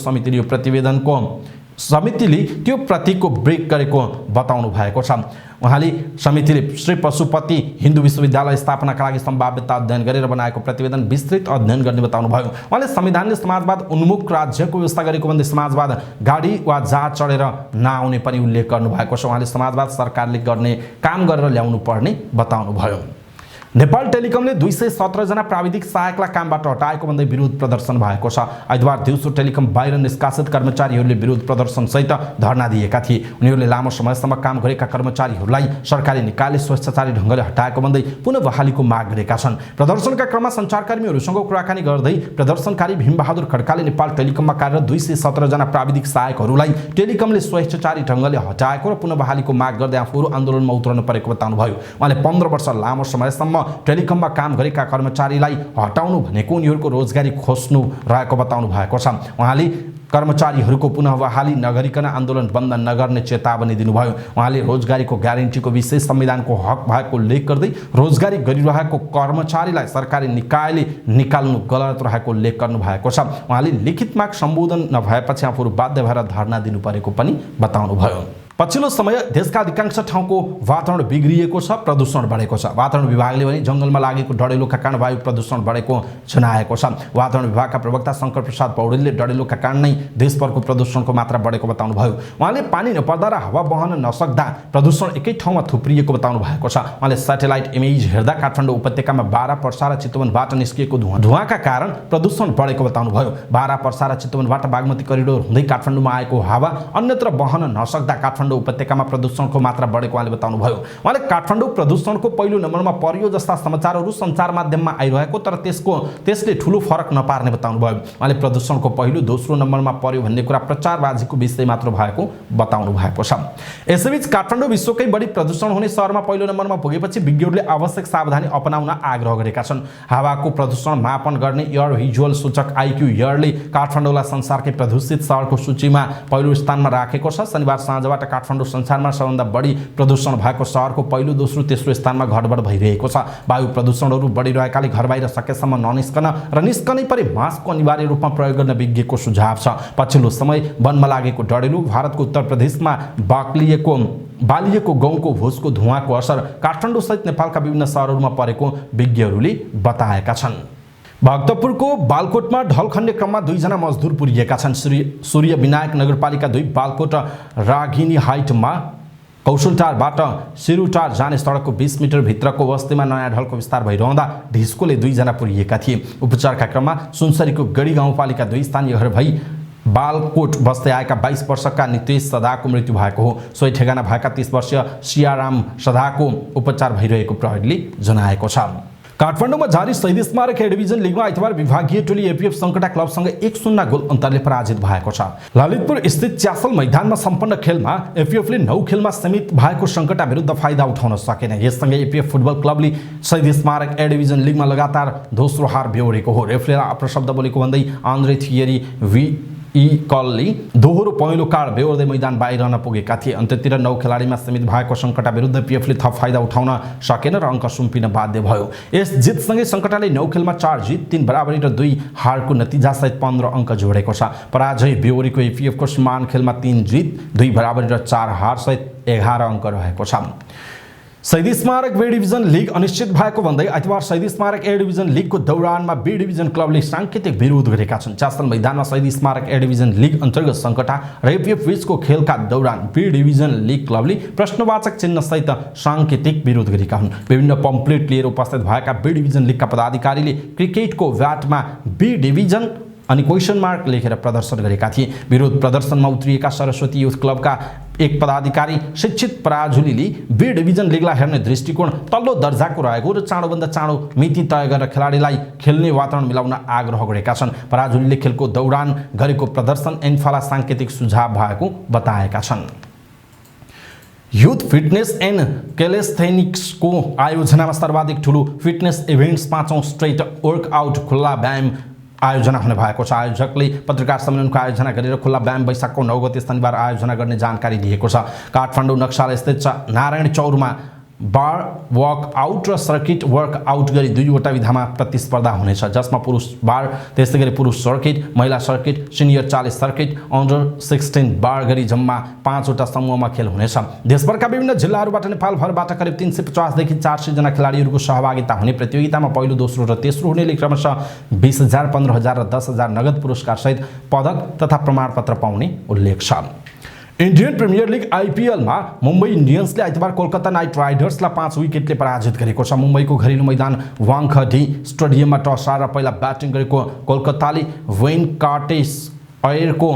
समितिले त्यो प्रतिको ब्रेक गरेको बताउनु भएको छ। उहाँले समितिले श्री पशुपति हिन्दू विश्वविद्यालय स्थापनाका लागि सम्भाव्यता अध्ययन गरेर बनाएको प्रतिवेदन विस्तृत अध्ययन गर्ने बताउनुभयो। उहाँले संविधानले समाजवाद उन्मुख राज्यको व्यवस्था गरेको भन्दै समाजवाद गाडी वा जहाज चढेर नआउने पनि उल्लेख गर्नुभएको छ। उहाँले समाजवाद सरकारले गर्ने काम गरेर ल्याउनु पर्ने बताउनुभयो। नेपाल टेलिकमले 217 जना प्राविधिक सहायकलाई कामबाट हटाएको भन्दै विरोध प्रदर्शन भएको छ। आइतबार दिउँसो टेलिकम बाहिर निष्कासित कर्मचारीहरूले विरोध प्रदर्शनसहित धरना दिएका थिए। उनीहरूले लामो समयसम्म काम गरेका कर्मचारीहरूलाई सरकारी निकायले स्वेच्छाचारी ढङ्गले हटाएको भन्दै पुनः बहालीको माग गरेका छन्। प्रदर्शनका क्रममा सञ्चारकर्मीहरूसँग कुराकानी गर्दै प्रदर्शनकारी भीमबहादुर खड्काले नेपाल टेलिकममा कार्यरत 217 जना प्राविधिक सहायकहरूलाई टेलिकमले स्वेच्छाचारी ढङ्गले हटाएको र पुनः बहालीको माग गर्दै आफूहरू आन्दोलनमा उत्रनु परेको बताउनुभयो। उहाँले 15 वर्ष लामो समयसम्म टेलिकममा काम गरेका कर्मचारीलाई हटाउनु भनेको उनीहरूको रोजगारी खोज्नु रहेको बताउनु भएको छ। उहाँले कर्मचारीहरूको पुनः बहाली नगरिकन आन्दोलन बन्द नगर्ने चेतावनी दिनुभयो। उहाँले रोजगारीको ग्यारेन्टीको विषय संविधानको हक भएको उल्लेख गर्दै रोजगारी गरिरहेको कर्मचारीलाई सरकारी निकायले निकाल्नु गलत रहेको उल्लेख गर्नु भएको छ। उहाँले लिखित माग सम्बोधन नभएपछि आफूहरू बाध्य भएर धरना दिनु परेको पनि बताउनुभयो। पछिल्लो समय देशका अधिकांश ठाउँको वातावरण बिग्रिएको छ, प्रदूषण बढेको छ। वातावरण विभागले भने जङ्गलमा लागेको डढेलोका कारण वायु प्रदूषण बढेको जनाएको छ। वातावरण विभागका प्रवक्ता शङ्कर प्रसाद पौडेलले डढेलोका कारण नै देशभरको प्रदूषणको मात्रा बढेको बताउनुभयो। उहाँले पानी नपर्दा र हावा बहन नसक्दा प्रदूषण एकै ठाउँमा थुप्रिएको बताउनु भएको छ। उहाँले स्याटेलाइट इमेज हेर्दा काठमाडौँ उपत्यकामा बारा पर्सा र चितवनबाट निस्किएको धुवाका कारण प्रदूषण बढेको बताउनुभयो। बारा पर्सा र चितवनबाट बागमती करिडोर हुँदै काठमाडौँमा आएको हावा अन्यत्र बहन नसक्दा काठमाडौँ उपत्यकामा प्रदूषणको मात्रा बढेको उहाँले बताउनुभयो। उहाँले काठमाडौँ प्रदूषणको पहिलो नम्बरमा पर्यो जस्ता समाचारहरू सञ्चार माध्यममा आइरहेको तर त्यसले ठूलो फरक नपार्ने बताउनुभयो। उहाँले प्रदूषणको पहिलो दोस्रो नम्बरमा पर्यो भन्ने कुरा प्रचारबाजीको विषय मात्र भएको बताउनु भएको छ। यसैबीच काठमाडौँ विश्वकै बढी प्रदूषण हुने शहरमा पहिलो नम्बरमा पुगेपछि विज्ञहरूले आवश्यक सावधानी अपनाउन आग्रह गरेका छन्। हावाको प्रदूषण मापन गर्ने एयर भिजुअल सूचक आइक्यू एयरले काठमाडौँलाई संसारकै प्रदूषित शहरको सूचीमा पहिलो स्थानमा राखेको छ। शनिबार साँझबाट काठमाडौँ संसारमा सबभन्दा बढी प्रदूषण भएको शहरको पहिलो दोस्रो तेस्रो स्थानमा घटबढ भइरहेको छ। वायु प्रदूषणहरू बढिरहेकाले घर बाहिर सकेसम्म ननिस्कन र निस्कनै परे मास्कको अनिवार्य रूपमा प्रयोग गर्न विज्ञको सुझाव छ। पछिल्लो समय वनमा लागेको डढेलो, भारतको उत्तर प्रदेशमा बालिएको गहुँको भुसको धुवाँको असर काठमाडौँ सहित नेपालका विभिन्न शहरहरूमा परेको विज्ञहरूले बताएका छन्। भक्तपुरको बालकोटमा ढल खन्ने क्रममा 2 जना मजदुर पुरिएका छन्। सूर्य विनायक नगरपालिका 2 बालकोट रागिनी हाइटमा कौशलटारबाट सिरुटार जाने सडकको 20 मिटर भित्रको बस्तीमा नयाँ ढलको विस्तार भइरहँदा ढिस्कोले 2 जना पुरिएका थिए। उपचारका क्रममा सुनसरीको गढी गाउँपालिका 2 स्थानीय घर भई बालकोट बस्दै आएका 22 वर्षका नितेश सदाको मृत्यु भएको हो। सोही ठेगाना भएका 30 वर्षीय सियाराम सदाको उपचार भइरहेको प्रहरीले जनाएको छ। काठमाडौँमा जारी शहीद स्मारक ए डिभिजन लिगमा आइतबार विभागीय टोली एपीएफ सङ्कटा क्लबसँग 1-0 गोल अन्तरले पराजित भएको छ। ललितपुर स्थित च्यासल मैदानमा सम्पन्न खेलमा एपीएफले 9 खेलमा सीमित भएको सङ्कटा विरुद्ध फाइदा उठाउन सकेन। यससँगै एपीएफ फुटबल क्लबले शहीद स्मारक ए डिभिजन लिगमा लगातार दोस्रो हार बेहोरेको हो। रेफ्रीलाई अपशब्द बोलेको भन्दै आन्द्रे थियरी कलले दोहोरो पहेँलो कार्ड बेहोर्दै मैदान बाहिर रहन पुगेका थिए। अन्त्यतिर 9 खेलाडीमा सीमित भएको सङ्कटा विरुद्ध एपीएफले थप फाइदा उठाउन सकेन र अङ्क सुम्पिन बाध्य भयो। यस जितसँगै सङ्कटाले 9 खेलमा 4 जित 3 बराबरी र 2 हारको नतिजासहित 15 अङ्क जोडेको छ। पराजय बेहोरेको एपीएफको समान खेलमा 3 जित 2 बराबरी र 4 हारसहित 11 अङ्क रहेको छ। शहीद स्मारक बी डिभिजन लिग अनिश्चित भएको भन्दै आइतबार शहीद स्मारक ए डिभिजन लिगको दौडानमा बी डिभिजन क्लबले साङ्केतिक विरोध गरेका छन्। च्यासल मैदानमा शहीद स्मारक ए डिभिजन लिग अन्तर्गत सङ्कटा र एपीएफ बीचको खेलका दौरान बी डिभिजन लिग क्लबले प्रश्नवाचक चिन्हसहित साङ्केतिक विरोध गरेका हुन्। विभिन्न पम्पलेट लिएर उपस्थित भएका बी डिभिजन लिगका पदाधिकारीले क्रिकेटको ब्याटमा बी डिभिजन अनि क्वेसन मार्क लेखेर प्रदर्शन गरेका थिए। विरोध प्रदर्शनमा उत्रिएका सरस्वती युथ क्लबका एक पदाधिकारी शिक्षित पराजुलीले बी डिभिजन लिगलाई हेर्ने दृष्टिकोण तल्लो दर्जाको रहेको र चाँडोभन्दा चाँडो मिति तय गरेर खेलाडीलाई खेल्ने वातावरण मिलाउन आग्रह गरेका छन्। पराजुलीले खेलको दौरान गरेको प्रदर्शन एन्फाला साङ्केतिक सुझाव भएको बताएका छन्। युथ फिटनेस एन्ड क्यालेस्थेनिक्सको आयोजनामा सर्वाधिक ठुलो फिटनेस इभेन्ट्स 5औं स्ट्रेट वर्कआउट खुल्ला व्यायाम आयोजना हुने भएको छ। आयोजकले पत्रकार सम्मेलनको आयोजना गरेर खुल्ला व्यायाम वैशाखको 9 गते शनिबार आयोजना गर्ने जानकारी दिएको छ। काठमाडौँ नक्साल स्थित नारायण चौरमा बार वर्कआउट र सर्किट वर्कआउट गरी 2वटा विधामा प्रतिस्पर्धा हुनेछ, जसमा पुरुष बार त्यस्तै गरी पुरुष सर्किट, महिला सर्किट, सिनियर 40 सर्किट, अन्डर 16 बार गरी जम्मा 5वटा समूहमा खेल हुनेछ। देशभरका विभिन्न जिल्लाहरूबाट नेपालभरबाट करिब 350 देखि 400 जना खेलाडीहरूको सहभागिता हुने प्रतियोगितामा पहिलो दोस्रो र तेस्रो हुनेले क्रमशः 20,000, 15,000 र 10,000 नगद पुरस्कार सहित पदक तथा प्रमाणपत्र पाउने उल्लेख छ। इन्डियन प्रिमियर लिग आइपिएलमा मुम्बई इन्डियन्सले आइतबार कोलकाता नाइट राइडर्सलाई 5 विकेटले पराजित गरेको छ। मुम्बईको घरेलु मैदान वाङखेडे स्टेडियममा टस हारेर पहिला ब्याटिङ गरेको कोलकाताले वेनकाटेस अयरको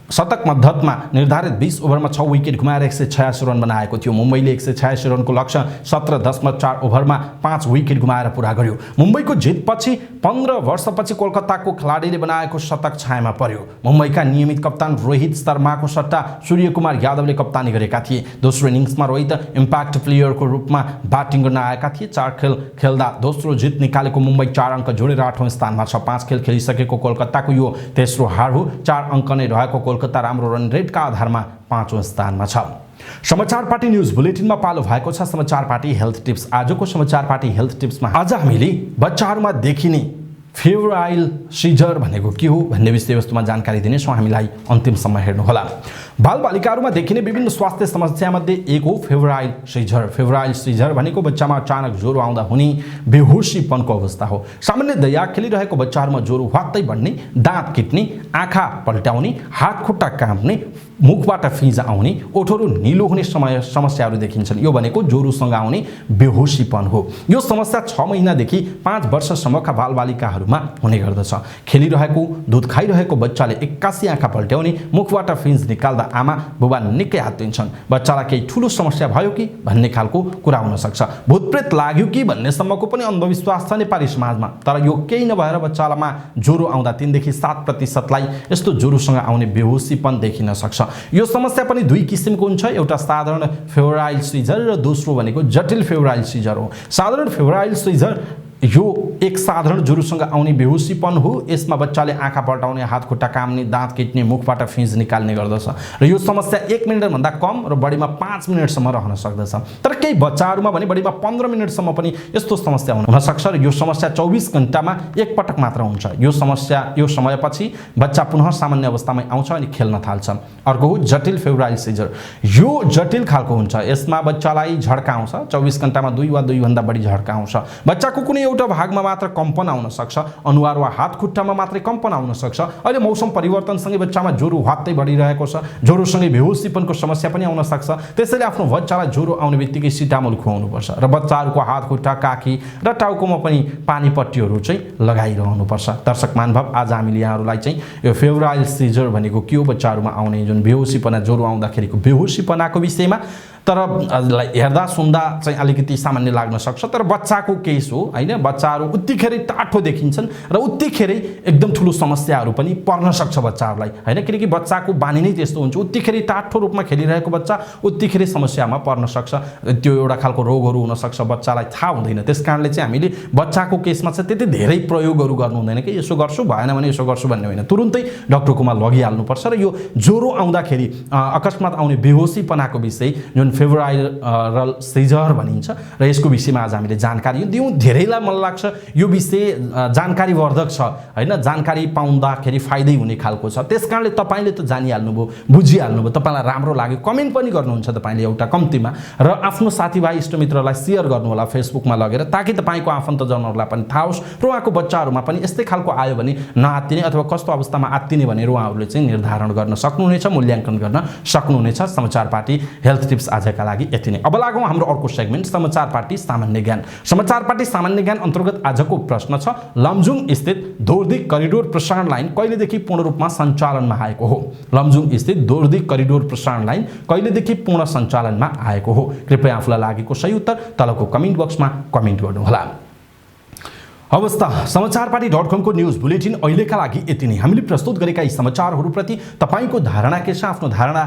शतक मद्दतमा निर्धारित 20 ओभरमा 6 विकेट गुमाएर 186 रन बनाएको थियो। मुम्बईले 186 रनको लक्ष्य 17.4 ओभरमा 5 विकेट गुमाएर पुरा गर्यो। मुम्बईको जितपछि 15 वर्षपछि कोलकाताको खेलाडीले बनाएको शतक छायामा पर्यो। मुम्बईका नियमित कप्तान रोहित शर्माको सट्टा सूर्यकुमार यादवले कप्तानी गरेका थिए। दोस्रो इनिङ्समा रोहित इम्प्याक्ट प्लेयरको रूपमा ब्याटिङ गर्न आएका थिए। 4 खेल खेल्दा दोस्रो जित निकालेको मुम्बई 4 अङ्क जोडेर 8औं स्थानमा छ। 5 खेल खेलिसकेको कोलकाताको यो तेस्रो हार हो। 4 अङ्क नै रहेको कोलकाता राम्रो रन रेटका आधारमा 5औं स्थानमा छ। समाचार पार्टी न्यूज बुलेटिनमा पालो भएको छ समाचार पार्टी हेल्थ टिप्स। आजको समाचार पार्टी हेल्थ टिप्समा आज हामीले बच्चाहरूमा देखिने फेब्राइल सिजर भनेको के हो भन्ने विषयवस्तुमा जानकारी दिनेछौँ। हामीलाई अन्तिमसम्म हेर्नुहोला। बालबालिकाहरूमा देखिने विभिन्न स्वास्थ्य समस्यामध्ये एक हो फेब्राइल सिजर। फेब्राइल सिजर भनेको बच्चामा अचानक ज्वरो आउँदा हुने बेहोसीपनको अवस्था हो। सामान्यतया खेलिरहेको बच्चाहरूमा ज्वरो ह्वात्तै बढ्ने, दाँत किट्ने, आँखा पल्ट्याउने, हात खुट्टा काँप्ने, मुखबाट फिँज आउने, ओठहरू निलो हुने समस्याहरू देखिन्छन्। यो भनेको ज्वरोसँग आउने बेहोसीपन हो। यो समस्या 6 महिनादेखि 5 वर्षसम्मका बालबालिकाहरूमा हुने गर्दछ। खेलिरहेको, दुध खाइरहेको बच्चाले एक्कासी आँखा पल्ट्याउने, मुखबाट फिँज निकाल्दा आमा बुबा निकै हात्तिन्छन्। बच्चालाई केही ठुलो समस्या भयो कि भन्ने खालको कुरा हुन सक्छ। भूतप्रेत लाग्यो कि भन्नेसम्मको पनि अन्धविश्वास छ नेपाली समाजमा। तर यो केही नभएर बच्चामा ज्वरो आउँदा 3 देखि 7% यस्तो ज्वरोसँग आउने बेहोसीपन देखिन सक्छ। यो समस्या पनि 2 किसिमको हुन्छ। एउटा साधारण फेब्राइल सिजर र दोस्रो भनेको जटिल फेब्राइल सिजर हो। साधारण फेब्राइल सिजर यो एक साधारण ज्वरोसँग आउने बेहोसीपन हो। यसमा बच्चाले आँखा पल्टाउने, हात खुट्टा काम्ने, दाँत किट्ने, मुखबाट फिँज निकाल्ने गर्दछ र यो समस्या 1 मिनेटभन्दा कम र बढीमा 5 मिनेटसम्म रहन सक्दछ। तर केही बच्चाहरूमा भने बढीमा 15 मिनेटसम्म पनि यस्तो समस्या हुन सक्छ र यो समस्या 24 घण्टामा एक पटक मात्र हुन्छ। यो समयपछि बच्चा पुनः सामान्य अवस्थामा आउँछ अनि खेल्न थाल्छ। अर्को हो जटिल फेब्राइल सिजर। यो जटिल खालको हुन्छ। यसमा बच्चालाई झड्का आउँछ। 24 घण्टामा 2 वा 2 भन्दा बढी झड्का आउँछ। बच्चाको कुनै एउटा भागमा मात्र कम्पन आउन सक्छ। अनुहार वा हात खुट्टामा मात्रै कम्पन आउन सक्छ। अहिले मौसम परिवर्तनसँगै बच्चामा ज्वरो ह्वात्तै बढिरहेको छ। ज्वरोसँगै बेहोसीपनको समस्या पनि आउन सक्छ। त्यसैले आफ्नो बच्चालाई ज्वरो आउने बित्तिकै सिटामोल खुवाउनुपर्छ र बच्चाहरूको हात खुट्टा, काखी र टाउकोमा पनि पानी पट्टीहरू चाहिँ लगाइरहनुपर्छ। दर्शक महानुभाव, आज हामीले यहाँहरूलाई चाहिँ यो फेब्राइल सिजर भनेको के हो, बच्चाहरूमा आउने जुन बेहोसीपना, ज्वरो आउँदाखेरिको बेहोसीपनाको विषयमा तर हेर्दा सुन्दा चाहिँ अलिकति सामान्य लाग्न सक्छ। तर बच्चाको केस हो हैन। बच्चाहरू उत्तिखेरै टाठो देखिन्छन् र उत्तिखेरै एकदम ठुलो समस्याहरू पनि पर्न सक्छ बच्चाहरूलाई हैन। किनकि बच्चाको बानी नै त्यस्तो हुन्छ। उत्तिखेरै टाठो रूपमा खेलिरहेको बच्चा उत्तिखेरै समस्यामा पर्न सक्छ। त्यो एउटा खालको रोगहरू हुन सक्छ, बच्चालाई थाहा हुँदैन। त्यसकारणले चाहिँ हामीले बच्चाको केसमा चाहिँ त्यति धेरै प्रयोगहरू गर्नु हुँदैन कि यसो गर्छु भएन भने यसो गर्छु भन्ने होइन। तुरुन्तै डाक्टरकोमा लगिहाल्नुपर्छ र यो ज्वरो आउँदाखेरि अकस्मात आउने बेहोसीपनाको विषय जुन फेब्राइल सिजर भनिन्छ र यसको विषयमा आज हामीले जानकारी दियौँ। धेरैलाई मलाई लाग्छ यो विषय जानकारीवर्धक छ हैन। जानकारी पाउँदाखेरि फाइदै हुने खालको छ। त्यसकारणले तपाईले त जानिहाल्नुभयो, बुझिहाल्नुभयो, तपाईलाई राम्रो लाग्यो कमेन्ट पनि गर्नुहुन्छ तपाईँले एउटा कम्तीमा र आफ्नो साथीभाइ इष्टमित्रलाई सेयर गर्नु होला फेसबुकमा लगेर, ताकि तपाईँको आफन्तजनहरूलाई पनि थाहा होस् र उहाँको बच्चाहरूमा पनि यस्तै खालको आयो भने नआत्तिने अथवा कस्तो अवस्थामा आत्तिने भनेर उहाँहरूले चाहिँ निर्धारण गर्न सक्नुहुनेछ, मूल्याङ्कन गर्न सक्नुहुनेछ। समाचार पार्टी हेल्थ टिप्स आजका लागि यति नै। अब लागौँ हाम्रो अर्को सेगमेन्ट समाचार पार्टी सामान्य ज्ञान। समाचार पार्टी सामान्य ज्ञान अन्तर्गत आजको प्रश्न छ, लमजुङ स्थित दोर्दी करिडोर प्रसारण लाइन कहिलेदेखि पूर्ण रूपमा सञ्चालनमा आएको हो? लमजुङ स्थित दोर्दी करिडोर प्रसारण लाइन कहिलेदेखि पूर्ण सञ्चालनमा आएको हो? कृपया आफूलाई लागेको सही उत्तर तलको कमेन्ट बक्समा कमेन्ट गर्नुहोला। अवस्था समाचारपाटी.com को न्यूज बुलेटिन अहिलेका लागि यति नै। हामीले प्रस्तुत गरेका यी समाचारहरूप्रति तपाईको धारणा के छ? आफ्नो धारणा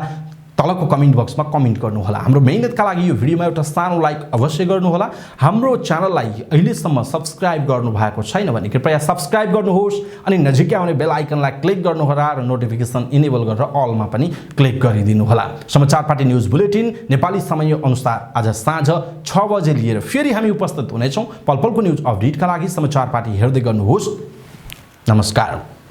तलको कमेन्ट बक्समा कमेन्ट गर्नुहोला। हाम्रो मेहनतका लागि यो भिडियोमा एउटा सानो लाइक अवश्य गर्नुहोला। हाम्रो च्यानललाई अहिलेसम्म सब्स्क्राइब गर्नु भएको छैन भने कृपया सब्स्क्राइब गर्नुहोस् अनि नजिकै आउने बेल आइकनलाई क्लिक गर्नुहोला र नोटिफिकेसन इनेबल गरेर अलमा पनि क्लिक गरिदिनुहोला। समाचार पार्टी न्यूज बुलेटिन नेपाली समय अनुसार आज साँझ 6 बजे लिएर फेरि हामी उपस्थित हुनेछौँ। पलपलको न्यूज अपडेटका लागि समाचार पार्टी हेर्दै गर्नुहोस्। नमस्कार।